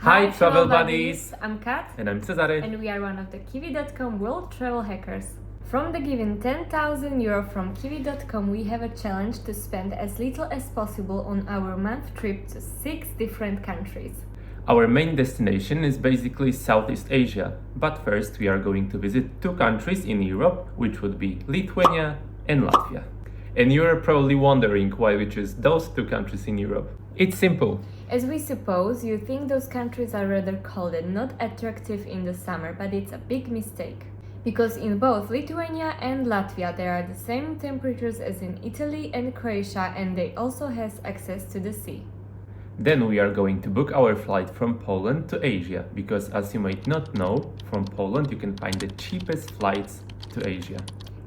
Hi travel buddies! I'm Kat And I'm Cezary. and we are one of the Kiwi.com world travel hackers. From the given 10,000 euro from Kiwi.com, we have a challenge to spend as little as possible on our month trip to 6 different countries. Our main destination is basically Southeast Asia, but first we are going to visit 2 countries in Europe, which would be Lithuania and Latvia. And you're probably wondering why we choose those 2 countries in Europe. It's simple. As we suppose, you think those countries are rather cold and not attractive in the summer, but it's a big mistake. Because in both Lithuania and Latvia there are the same temperatures as in Italy and Croatia, and they also has access to the sea. Then we are going to book our flight from Poland to Asia, because as you might not know, from Poland you can find the cheapest flights to Asia.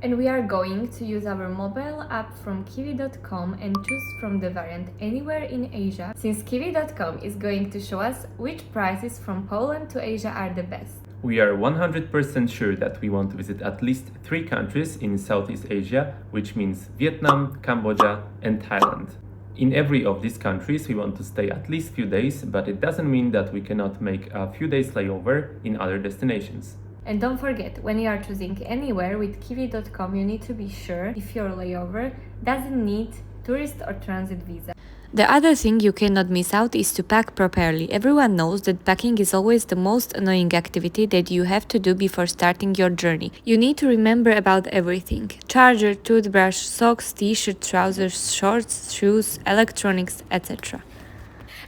And we are going to use our mobile app from Kiwi.com and choose from the variant anywhere in Asia, since Kiwi.com is going to show us which prices from Poland to Asia are the best. We are 100% sure that we want to visit at least 3 countries in Southeast Asia, which means Vietnam, Cambodia and Thailand. In every of these countries we want to stay at least few days, but it doesn't mean that we cannot make a few days layover in other destinations. And don't forget, when you are choosing anywhere with Kiwi.com, you need to be sure if your layover doesn't need tourist or transit visa. The other thing you cannot miss out is to pack properly. Everyone knows that packing is always the most annoying activity that you have to do before starting your journey. You need to remember about everything: charger, toothbrush, socks, t-shirt, trousers, shorts, shoes, electronics, etc.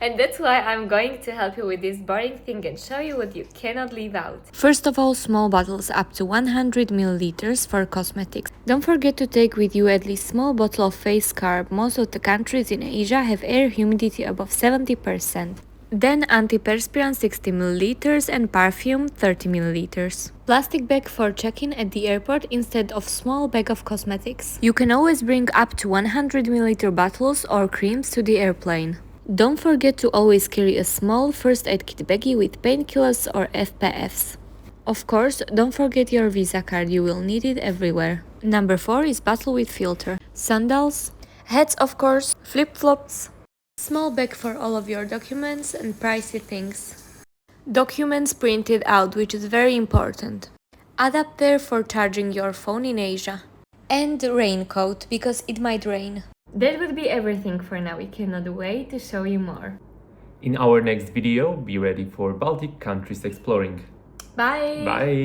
And that's why I'm going to help you with this boring thing and show you what you cannot leave out. First of all, small bottles up to 100 milliliters for cosmetics. Don't forget to take with you at least small bottle of face scrub. Most of the countries in Asia have air humidity above 70%. Then antiperspirant 60 milliliters and perfume 30 milliliters. Plastic bag for check-in at the airport instead of small bag of cosmetics. You can always bring up to 100 milliliter bottles or creams to the airplane. Don't forget to always carry a small first aid kit baggie with painkillers or FPFs. Of course, don't forget your Visa card, you will need it everywhere. Number 4 is bottle with filter. Sandals, hats of course, flip-flops, small bag for all of your documents and pricey things. Documents printed out, which is very important. Adapter for charging your phone in Asia. And raincoat, because it might rain. That would be everything for now. We cannot wait to show you more. In our next video, be ready for Baltic countries exploring. Bye! Bye!